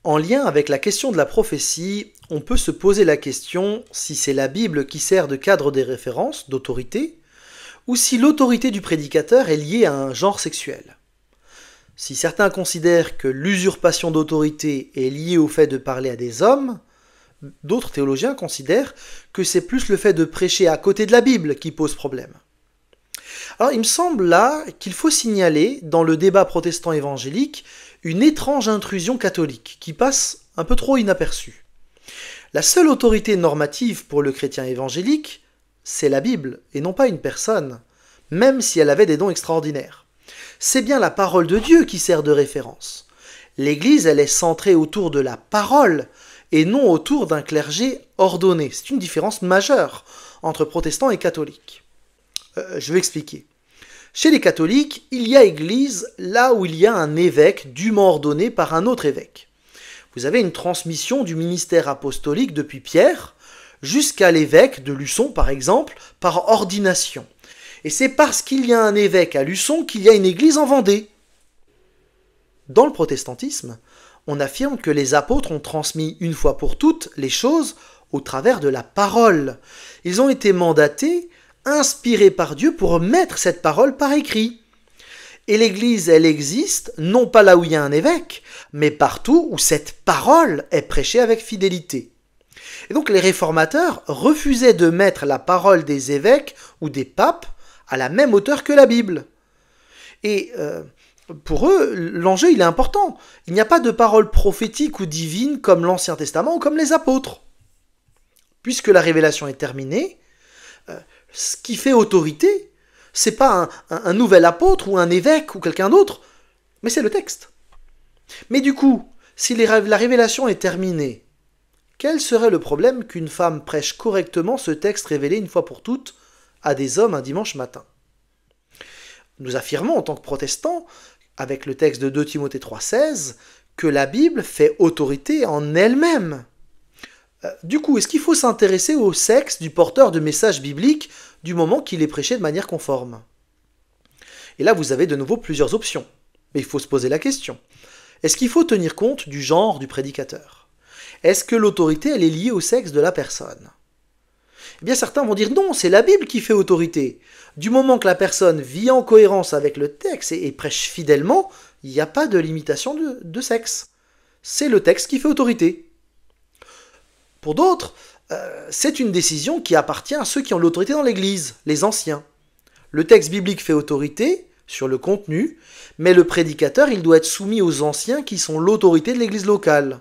En lien avec la question de la prophétie, on peut se poser la question si c'est la Bible qui sert de cadre des références, d'autorité, ou si l'autorité du prédicateur est liée à un genre sexuel. Si certains considèrent que l'usurpation d'autorité est liée au fait de parler à des hommes, d'autres théologiens considèrent que c'est plus le fait de prêcher à côté de la Bible qui pose problème. Alors il me semble là qu'il faut signaler dans le débat protestant évangélique une étrange intrusion catholique qui passe un peu trop inaperçue. La seule autorité normative pour le chrétien évangélique, c'est la Bible et non pas une personne, même si elle avait des dons extraordinaires. C'est bien la parole de Dieu qui sert de référence. L'Église, elle est centrée autour de la parole et non autour d'un clergé ordonné. C'est une différence majeure entre protestants et catholiques. Je vais expliquer. Chez les catholiques, il y a église là où il y a un évêque dûment ordonné par un autre évêque. Vous avez une transmission du ministère apostolique depuis Pierre jusqu'à l'évêque de Luçon, par exemple, par ordination. Et c'est parce qu'il y a un évêque à Luçon qu'il y a une église en Vendée. Dans le protestantisme, on affirme que les apôtres ont transmis une fois pour toutes les choses au travers de la parole. Ils ont été mandatés, inspirés par Dieu pour mettre cette parole par écrit. Et l'Église, elle existe, non pas là où il y a un évêque, mais partout où cette parole est prêchée avec fidélité. Et donc les réformateurs refusaient de mettre la parole des évêques ou des papes à la même hauteur que la Bible. Et pour eux, l'enjeu, il est important. Il n'y a pas de parole prophétique ou divine comme l'Ancien Testament ou comme les apôtres. Puisque la révélation est terminée, ce qui fait autorité, c'est pas un nouvel apôtre ou un évêque ou quelqu'un d'autre, mais c'est le texte. Mais du coup, si la révélation est terminée, quel serait le problème qu'une femme prêche correctement ce texte révélé une fois pour toutes à des hommes un dimanche matin? Nous affirmons en tant que protestants, avec le texte de 2 Timothée 3,16, que la Bible fait autorité en elle-même. Du coup, est-ce qu'il faut s'intéresser au sexe du porteur de messages bibliques du moment qu'il est prêché de manière conforme? Et là, vous avez de nouveau plusieurs options. Mais il faut se poser la question. Est-ce qu'il faut tenir compte du genre du prédicateur? Est-ce que l'autorité, elle est liée au sexe de la personne? Eh bien, certains vont dire non, c'est la Bible qui fait autorité. Du moment que la personne vit en cohérence avec le texte et prêche fidèlement, il n'y a pas de limitation de sexe. C'est le texte qui fait autorité. Pour d'autres, c'est une décision qui appartient à ceux qui ont l'autorité dans l'Église, les anciens. Le texte biblique fait autorité sur le contenu, mais le prédicateur, il doit être soumis aux anciens qui sont l'autorité de l'Église locale.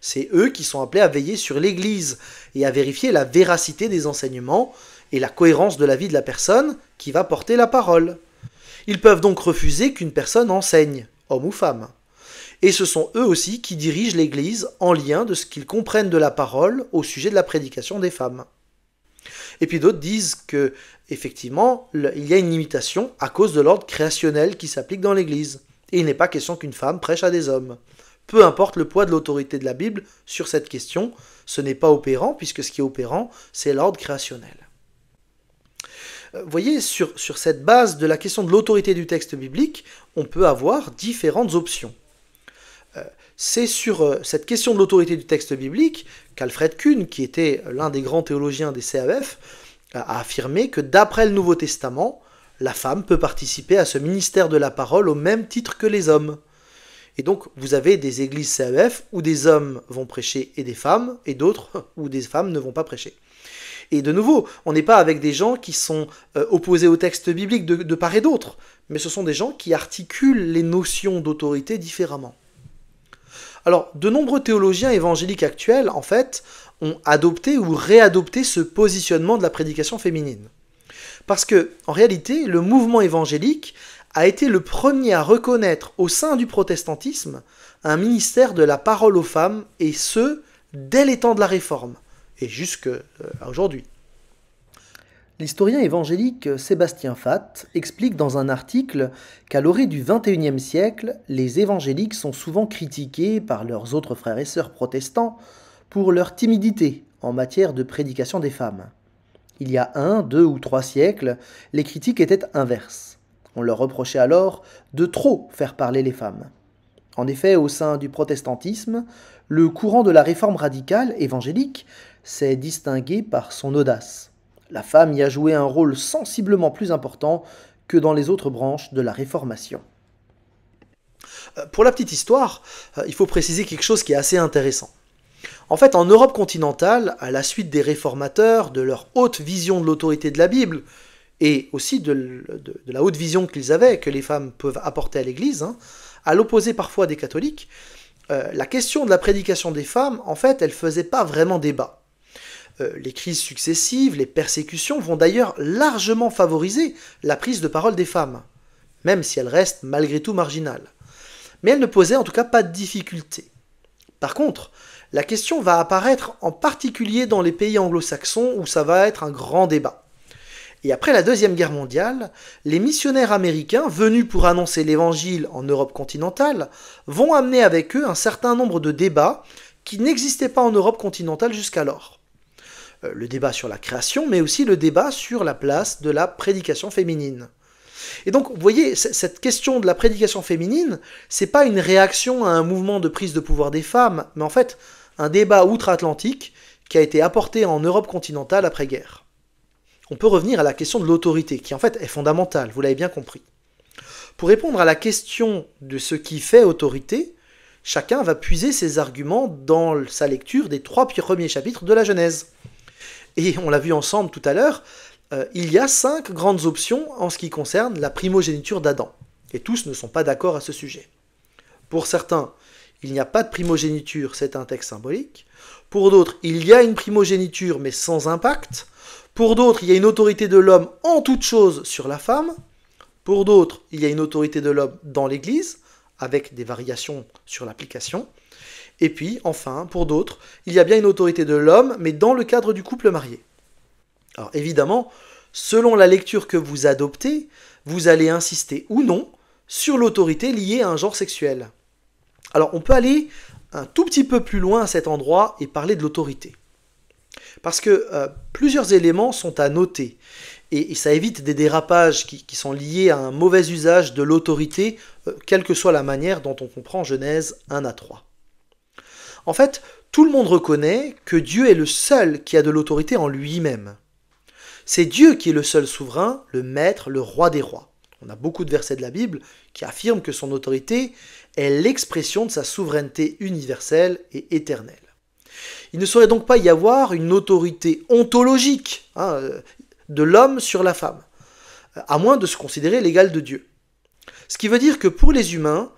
C'est eux qui sont appelés à veiller sur l'Église et à vérifier la véracité des enseignements et la cohérence de la vie de la personne qui va porter la parole. Ils peuvent donc refuser qu'une personne enseigne, homme ou femme. Et ce sont eux aussi qui dirigent l'Église en lien de ce qu'ils comprennent de la parole au sujet de la prédication des femmes. Et puis d'autres disent que, effectivement, il y a une limitation à cause de l'ordre créationnel qui s'applique dans l'Église. Et il n'est pas question qu'une femme prêche à des hommes. Peu importe le poids de l'autorité de la Bible sur cette question, ce n'est pas opérant, puisque ce qui est opérant, c'est l'ordre créationnel. Vous voyez, sur cette base de la question de l'autorité du texte biblique, on peut avoir différentes options. C'est sur cette question de l'autorité du texte biblique qu'Alfred Kuhn, qui était l'un des grands théologiens des CAF, a affirmé que d'après le Nouveau Testament, la femme peut participer à ce ministère de la parole au même titre que les hommes. Et donc, vous avez des églises CAF où des hommes vont prêcher et des femmes, et d'autres où des femmes ne vont pas prêcher. Et de nouveau, on n'est pas avec des gens qui sont opposés au texte biblique de part et d'autre, mais ce sont des gens qui articulent les notions d'autorité différemment. Alors, de nombreux théologiens évangéliques actuels, en fait, ont adopté ou réadopté ce positionnement de la prédication féminine. Parce que, en réalité, le mouvement évangélique a été le premier à reconnaître au sein du protestantisme un ministère de la parole aux femmes, et ce, dès les temps de la Réforme, et jusqu'à aujourd'hui. L'historien évangélique Sébastien Fath explique dans un article qu'à l'orée du XXIe siècle, les évangéliques sont souvent critiqués par leurs autres frères et sœurs protestants pour leur timidité en matière de prédication des femmes. Il y a 1, 2 ou 3 siècles, les critiques étaient inverses. On leur reprochait alors de trop faire parler les femmes. En effet, au sein du protestantisme, le courant de la réforme radicale évangélique s'est distingué par son audace. La femme y a joué un rôle sensiblement plus important que dans les autres branches de la Réformation. Pour la petite histoire, il faut préciser quelque chose qui est assez intéressant. En fait, en Europe continentale, à la suite des réformateurs, de leur haute vision de l'autorité de la Bible, et aussi de la haute vision qu'ils avaient, que les femmes peuvent apporter à l'Église, à l'opposé parfois des catholiques, la question de la prédication des femmes, en fait, elle ne faisait pas vraiment débat. Les crises successives, les persécutions vont d'ailleurs largement favoriser la prise de parole des femmes, même si elles restent malgré tout marginales. Mais elles ne posaient en tout cas pas de difficulté. Par contre, la question va apparaître en particulier dans les pays anglo-saxons où ça va être un grand débat. Et après la Deuxième Guerre mondiale, les missionnaires américains venus pour annoncer l'évangile en Europe continentale vont amener avec eux un certain nombre de débats qui n'existaient pas en Europe continentale jusqu'alors. Le débat sur la création, mais aussi le débat sur la place de la prédication féminine. Et donc, vous voyez, cette question de la prédication féminine, c'est pas une réaction à un mouvement de prise de pouvoir des femmes, mais en fait, un débat outre-Atlantique qui a été apporté en Europe continentale après-guerre. On peut revenir à la question de l'autorité, qui en fait est fondamentale, vous l'avez bien compris. Pour répondre à la question de ce qui fait autorité, chacun va puiser ses arguments dans sa lecture des 3 premiers chapitres de la Genèse. Et on l'a vu ensemble tout à l'heure, il y a 5 grandes options en ce qui concerne la primogéniture d'Adam. Et tous ne sont pas d'accord à ce sujet. Pour certains, il n'y a pas de primogéniture, c'est un texte symbolique. Pour d'autres, il y a une primogéniture mais sans impact. Pour d'autres, il y a une autorité de l'homme en toute chose sur la femme. Pour d'autres, il y a une autorité de l'homme dans l'Église, avec des variations sur l'application. Et puis, enfin, pour d'autres, il y a bien une autorité de l'homme, mais dans le cadre du couple marié. Alors évidemment, selon la lecture que vous adoptez, vous allez insister ou non sur l'autorité liée à un genre sexuel. Alors on peut aller un tout petit peu plus loin à cet endroit et parler de l'autorité. Parce que plusieurs éléments sont à noter, et ça évite des dérapages qui sont liés à un mauvais usage de l'autorité, quelle que soit la manière dont on comprend Genèse 1 à 3. En fait, tout le monde reconnaît que Dieu est le seul qui a de l'autorité en lui-même. C'est Dieu qui est le seul souverain, le maître, le roi des rois. On a beaucoup de versets de la Bible qui affirment que son autorité est l'expression de sa souveraineté universelle et éternelle. Il ne saurait donc pas y avoir une autorité ontologique de l'homme sur la femme, à moins de se considérer l'égal de Dieu. Ce qui veut dire que pour les humains,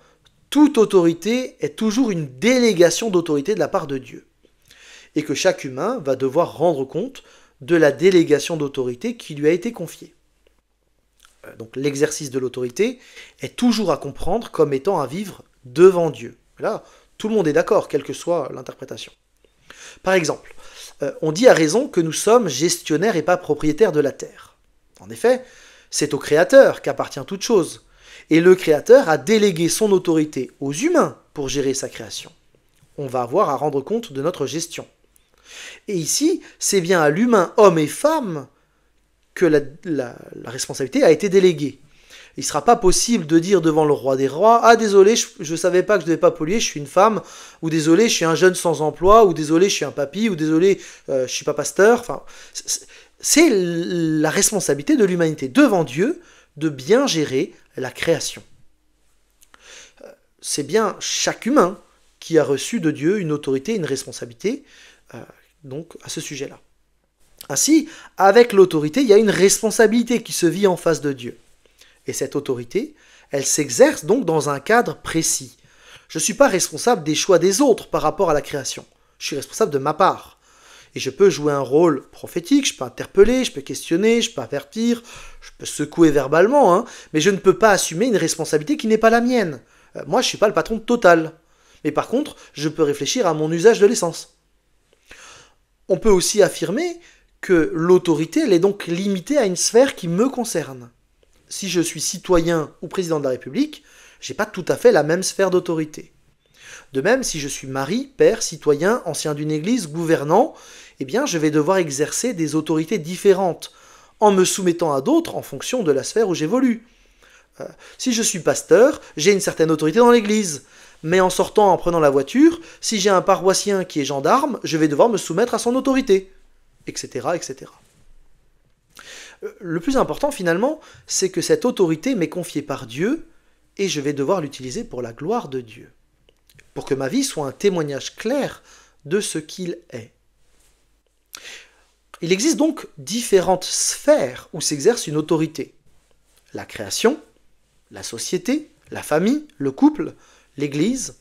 toute autorité est toujours une délégation d'autorité de la part de Dieu. Et que chaque humain va devoir rendre compte de la délégation d'autorité qui lui a été confiée. Donc l'exercice de l'autorité est toujours à comprendre comme étant à vivre devant Dieu. Là, tout le monde est d'accord, quelle que soit l'interprétation. Par exemple, on dit à raison que nous sommes gestionnaires et pas propriétaires de la terre. En effet, c'est au Créateur qu'appartient toute chose. Et le Créateur a délégué son autorité aux humains pour gérer sa création. On va avoir à rendre compte de notre gestion. Et ici, c'est bien à l'humain, homme et femme, que la responsabilité a été déléguée. Il ne sera pas possible de dire devant le roi des rois « Ah, désolé, je ne savais pas que je ne devais pas polluer, je suis une femme » ou « Désolé, je suis un jeune sans emploi » ou « Désolé, je suis un papy » ou « Désolé, je ne suis pas pasteur ». Enfin, c'est la responsabilité de l'humanité devant Dieu de bien gérer la création. C'est bien chaque humain qui a reçu de Dieu une autorité, une responsabilité donc à ce sujet-là. Ainsi, avec l'autorité, il y a une responsabilité qui se vit en face de Dieu. Et cette autorité, elle s'exerce donc dans un cadre précis. Je ne suis pas responsable des choix des autres par rapport à la création. Je suis responsable de ma part. Et je peux jouer un rôle prophétique, je peux interpeller, je peux questionner, je peux avertir, je peux secouer verbalement, mais je ne peux pas assumer une responsabilité qui n'est pas la mienne. Moi, je ne suis pas le patron total. Mais par contre, je peux réfléchir à mon usage de l'essence. On peut aussi affirmer que l'autorité, elle est donc limitée à une sphère qui me concerne. Si je suis citoyen ou président de la République, je n'ai pas tout à fait la même sphère d'autorité. De même, si je suis mari, père, citoyen, ancien d'une église, gouvernant, eh bien, je vais devoir exercer des autorités différentes, en me soumettant à d'autres en fonction de la sphère où j'évolue. Si je suis pasteur, j'ai une certaine autorité dans l'église. mais en sortant, en prenant la voiture, si j'ai un paroissien qui est gendarme, je vais devoir me soumettre à son autorité, etc., etc. Le plus important finalement, c'est que cette autorité m'est confiée par Dieu et je vais devoir l'utiliser pour la gloire de Dieu, pour que ma vie soit un témoignage clair de ce qu'il est. Il existe donc différentes sphères où s'exerce une autorité. La création, la société, la famille, le couple, l'Église.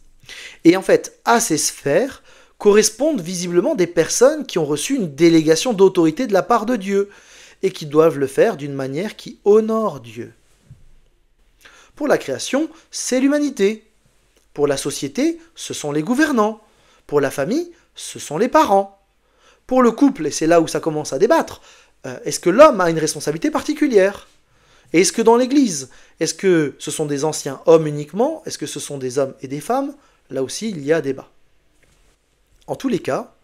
Et en fait, à ces sphères correspondent visiblement des personnes qui ont reçu une délégation d'autorité de la part de Dieu et qui doivent le faire d'une manière qui honore Dieu. Pour la création, c'est l'humanité. Pour la société, ce sont les gouvernants. Pour la famille, ce sont les parents. Pour le couple, et c'est là où ça commence à débattre, est-ce que l'homme a une responsabilité particulière ? Et est-ce que dans l'Église, est-ce que ce sont des anciens hommes uniquement ? Est-ce que ce sont des hommes et des femmes ? Là aussi, il y a débat. En tous les cas,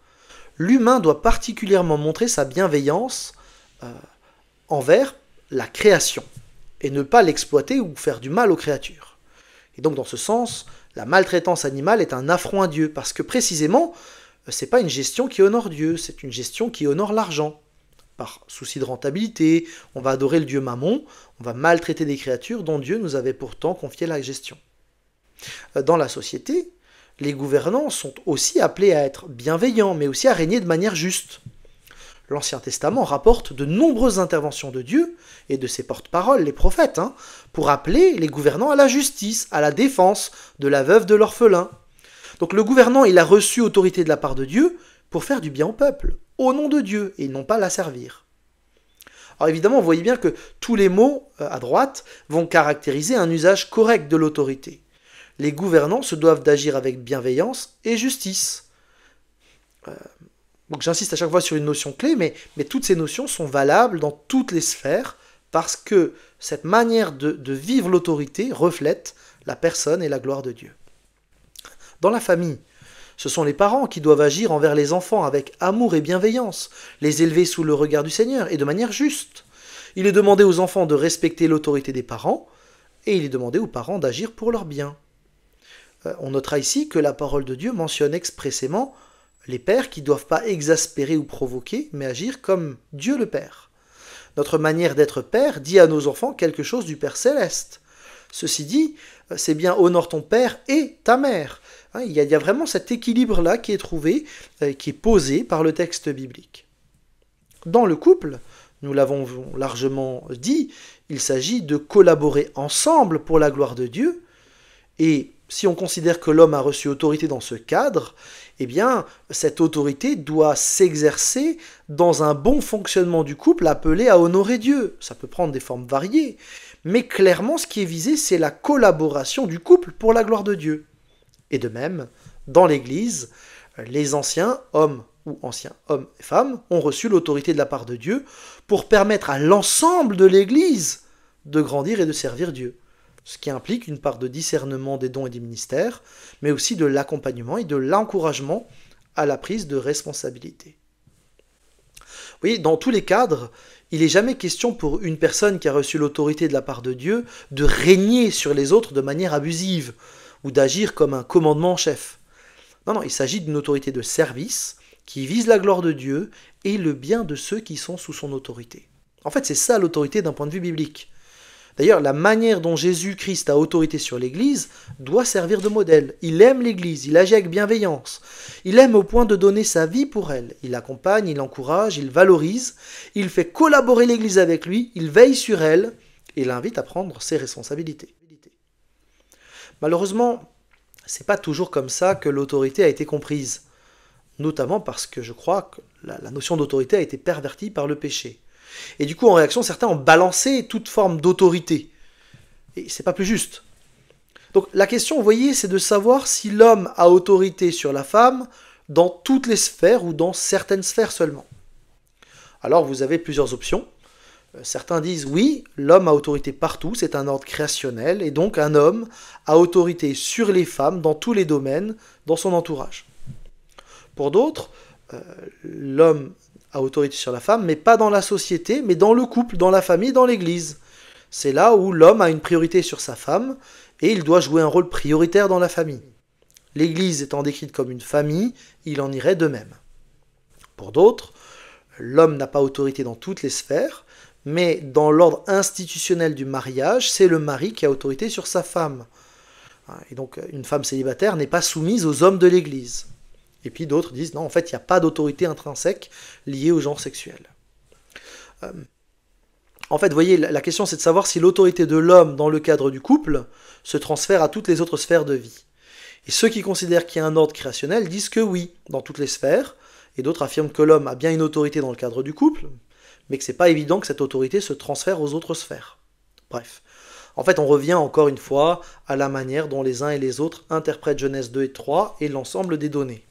l'humain doit particulièrement montrer sa bienveillance envers la création, et ne pas l'exploiter ou faire du mal aux créatures. Et donc dans ce sens, la maltraitance animale est un affront à Dieu, parce que précisément, c'est pas une gestion qui honore Dieu, c'est une gestion qui honore l'argent. Par souci de rentabilité, on va adorer le dieu Mammon, on va maltraiter des créatures dont Dieu nous avait pourtant confié la gestion. Dans la société, les gouvernants sont aussi appelés à être bienveillants, mais aussi à régner de manière juste. L'Ancien Testament rapporte de nombreuses interventions de Dieu et de ses porte-paroles, les prophètes, pour appeler les gouvernants à la justice, à la défense de la veuve de l'orphelin. Donc le gouvernant, il a reçu autorité de la part de Dieu pour faire du bien au peuple, au nom de Dieu, et non pas la servir. Alors évidemment, vous voyez bien que tous les mots à droite vont caractériser un usage correct de l'autorité. Les gouvernants se doivent d'agir avec bienveillance et justice. Donc j'insiste à chaque fois sur une notion clé, mais toutes ces notions sont valables dans toutes les sphères, parce que cette manière de vivre l'autorité reflète la personne et la gloire de Dieu. Dans la famille, ce sont les parents qui doivent agir envers les enfants avec amour et bienveillance, les élever sous le regard du Seigneur et de manière juste. Il est demandé aux enfants de respecter l'autorité des parents, et il est demandé aux parents d'agir pour leur bien. On notera ici que la parole de Dieu mentionne expressément les pères qui ne doivent pas exaspérer ou provoquer, mais agir comme Dieu le Père. Notre manière d'être père dit à nos enfants quelque chose du Père céleste. Ceci dit, c'est bien honore ton père et ta mère. Il y a vraiment cet équilibre-là qui est trouvé, qui est posé par le texte biblique. Dans le couple, nous l'avons largement dit, il s'agit de collaborer ensemble pour la gloire de Dieu, et si on considère que l'homme a reçu autorité dans ce cadre, eh bien, cette autorité doit s'exercer dans un bon fonctionnement du couple appelé à honorer Dieu. Ça peut prendre des formes variées, mais clairement, ce qui est visé, c'est la collaboration du couple pour la gloire de Dieu. Et de même, dans l'Église, les anciens hommes ou anciens hommes et femmes ont reçu l'autorité de la part de Dieu pour permettre à l'ensemble de l'Église de grandir et de servir Dieu. Ce qui implique une part de discernement des dons et des ministères, mais aussi de l'accompagnement et de l'encouragement à la prise de responsabilité. Vous voyez, dans tous les cadres, il n'est jamais question pour une personne qui a reçu l'autorité de la part de Dieu de régner sur les autres de manière abusive ou d'agir comme un commandement en chef. Non, il s'agit d'une autorité de service qui vise la gloire de Dieu et le bien de ceux qui sont sous son autorité. En fait, c'est ça l'autorité d'un point de vue biblique. D'ailleurs, la manière dont Jésus-Christ a autorité sur l'Église doit servir de modèle. Il aime l'Église, il agit avec bienveillance. Il aime au point de donner sa vie pour elle. Il l'accompagne, il l'encourage, il valorise, il fait collaborer l'Église avec lui, il veille sur elle et l'invite à prendre ses responsabilités. Malheureusement, c'est pas toujours comme ça que l'autorité a été comprise. Notamment parce que je crois que la notion d'autorité a été pervertie par le péché. Et du coup, en réaction, certains ont balancé toute forme d'autorité. Et c'est pas plus juste. Donc la question, vous voyez, c'est de savoir si l'homme a autorité sur la femme dans toutes les sphères ou dans certaines sphères seulement. Alors vous avez plusieurs options. Certains disent oui, l'homme a autorité partout, c'est un ordre créationnel, et donc un homme a autorité sur les femmes dans tous les domaines, dans son entourage. Pour d'autres, l'homme a autorité sur la femme, mais pas dans la société, mais dans le couple, dans la famille, dans l'Église. C'est là où l'homme a une priorité sur sa femme, et il doit jouer un rôle prioritaire dans la famille. l'Église étant décrite comme une famille, il en irait de même. Pour d'autres, l'homme n'a pas autorité dans toutes les sphères, mais dans l'ordre institutionnel du mariage, c'est le mari qui a autorité sur sa femme. Et donc une femme célibataire n'est pas soumise aux hommes de l'Église. Et puis d'autres disent non, en fait, il n'y a pas d'autorité intrinsèque liée au genre sexuel. En fait, vous voyez, la question c'est de savoir si l'autorité de l'homme dans le cadre du couple se transfère à toutes les autres sphères de vie. Et ceux qui considèrent qu'il y a un ordre créationnel disent que oui, dans toutes les sphères, et d'autres affirment que l'homme a bien une autorité dans le cadre du couple, mais que c'est pas évident que cette autorité se transfère aux autres sphères. Bref. En fait, on revient encore une fois à la manière dont les uns et les autres interprètent Genèse 2 et 3 et l'ensemble des données.